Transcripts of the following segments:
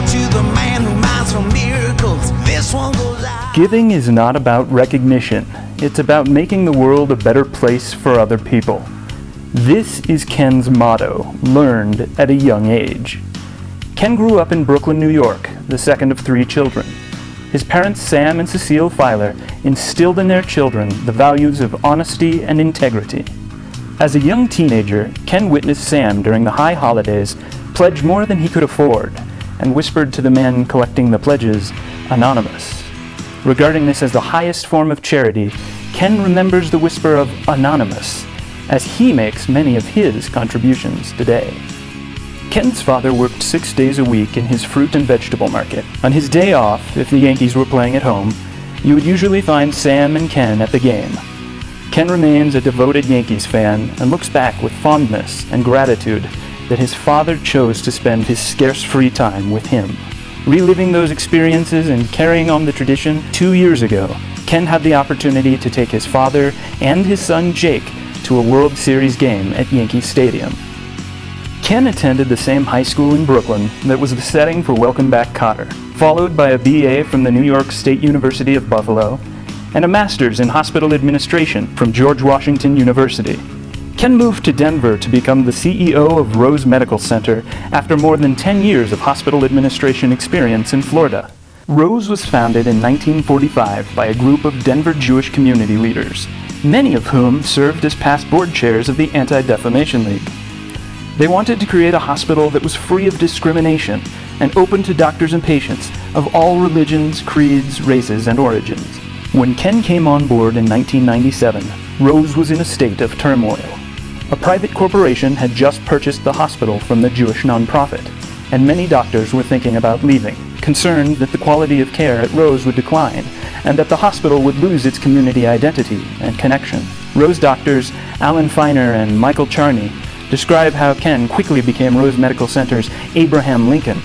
out to the man who minds for miracles. This one goes out. Giving is not about recognition. It's about making the world a better place for other people. This is Ken's motto, learned at a young age. Ken grew up in Brooklyn, New York, the second of 3 children. His parents, Sam and Cecile Feiler, instilled in their children the values of honesty and integrity. As a young teenager, Ken witnessed Sam during the high holidays pledge more than he could afford, and whispered to the man collecting the pledges, "Anonymous." Regarding this as the highest form of charity, Ken remembers the whisper of "Anonymous" as he makes many of his contributions today. Ken's father worked 6 days a week in his fruit and vegetable market. On his day off, if the Yankees were playing at home, you would usually find Sam and Ken at the game. Ken remains a devoted Yankees fan and looks back with fondness and gratitude that his father chose to spend his scarce free time with him. Reliving those experiences and carrying on the tradition, 2 years ago, Ken had the opportunity to take his father and his son Jake to a World Series game at Yankee Stadium. Ken attended the same high school in Brooklyn that was the setting for Welcome Back, Kotter, followed by a BA from the New York State University of Buffalo and a master's in hospital administration from George Washington University. Ken moved to Denver to become the CEO of Rose Medical Center after more than 10 years of hospital administration experience in Florida. Rose was founded in 1945 by a group of Denver Jewish community leaders, many of whom served as past board chairs of the Anti-Defamation League. They wanted to create a hospital that was free of discrimination and open to doctors and patients of all religions, creeds, races, and origins. When Ken came on board in 1997, Rose was in a state of turmoil. A private corporation had just purchased the hospital from the Jewish nonprofit, and many doctors were thinking about leaving, concerned that the quality of care at Rose would decline and that the hospital would lose its community identity and connection. Rose doctors Alan Feiner and Michael Charney describe how Ken quickly became Rose Medical Center's Abraham Lincoln,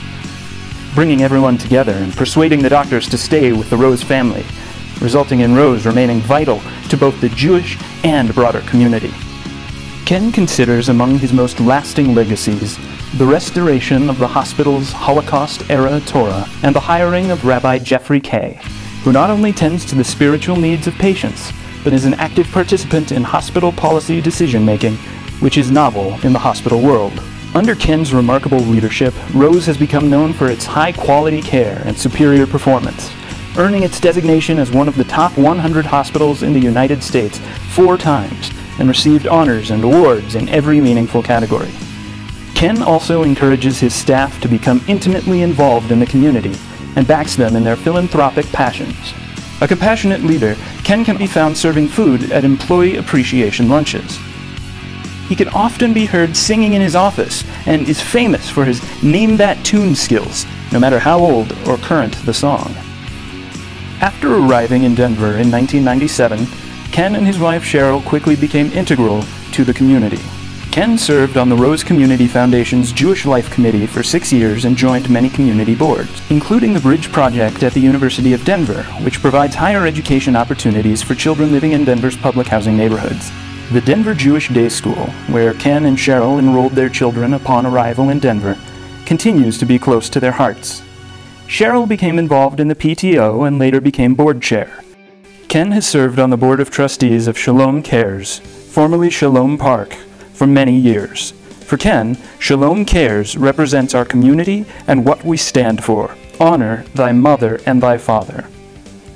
bringing everyone together and persuading the doctors to stay with the Rose family, resulting in Rose remaining vital to both the Jewish and broader community. Ken considers among his most lasting legacies the restoration of the hospital's Holocaust-era Torah and the hiring of Rabbi Jeffrey Kay, who not only tends to the spiritual needs of patients, but is an active participant in hospital policy decision-making, which is novel in the hospital world. Under Ken's remarkable leadership, Rose has become known for its high-quality care and superior performance, earning its designation as one of the top 100 hospitals in the United States 4 times, and received honors and awards in every meaningful category. Ken also encourages his staff to become intimately involved in the community and backs them in their philanthropic passions. A compassionate leader, Ken can be found serving food at employee appreciation lunches. He can often be heard singing in his office and is famous for his name that tune skills, no matter how old or current the song. After arriving in Denver in 1997, Ken and his wife Cheryl quickly became integral to the community. Ken served on the Rose Community Foundation's Jewish Life Committee for 6 years and joined many community boards, including the Bridge Project at the University of Denver, which provides higher education opportunities for children living in Denver's public housing neighborhoods. The Denver Jewish Day School, where Ken and Cheryl enrolled their children upon arrival in Denver, continues to be close to their hearts. Cheryl became involved in the PTO and later became board chair. Ken has served on the Board of Trustees of Shalom Cares, formerly Shalom Park, for many years. For Ken, Shalom Cares represents our community and what we stand for. Honor thy mother and thy father.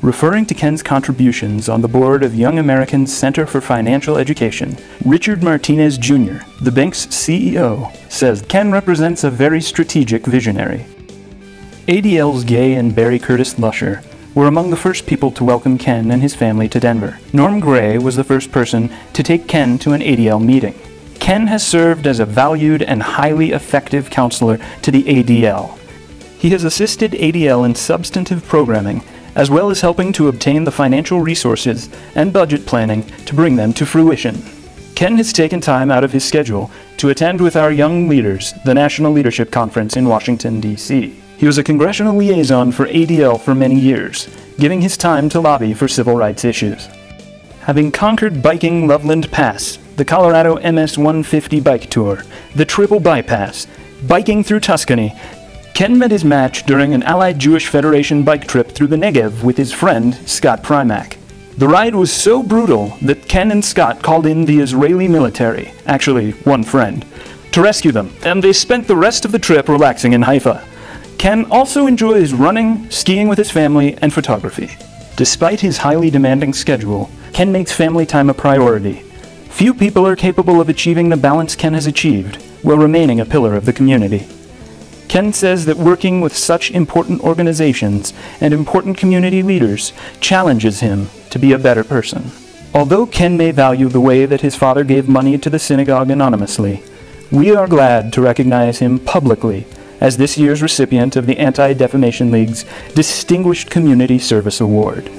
Referring to Ken's contributions on the board of Young Americans Center for Financial Education, Richard Martinez Jr., the bank's CEO, says Ken represents a very strategic visionary. ADL's Gay and Barry Curtis Lusher were among the first people to welcome Ken and his family to Denver. Norm Gray was the first person to take Ken to an ADL meeting. Ken has served as a valued and highly effective counselor to the ADL. He has assisted ADL in substantive programming, as well as helping to obtain the financial resources and budget planning to bring them to fruition. Ken has taken time out of his schedule to attend with our young leaders the National Leadership Conference in Washington, D.C. He was a congressional liaison for ADL for many years, giving his time to lobby for civil rights issues. Having conquered biking Loveland Pass, the Colorado MS 150 bike tour, the Triple Bypass, biking through Tuscany, Ken met his match during an Allied Jewish Federation bike trip through the Negev with his friend, Scott Primack. The ride was so brutal that Ken and Scott called in the Israeli military, actually one friend, to rescue them, and they spent the rest of the trip relaxing in Haifa. Ken also enjoys running, skiing with his family, and photography. Despite his highly demanding schedule, Ken makes family time a priority. Few people are capable of achieving the balance Ken has achieved, while remaining a pillar of the community. Ken says that working with such important organizations and important community leaders challenges him to be a better person. Although Ken may value the way that his father gave money to the synagogue anonymously, we are glad to recognize him publicly as this year's recipient of the Anti-Defamation League's Distinguished Community Service Award.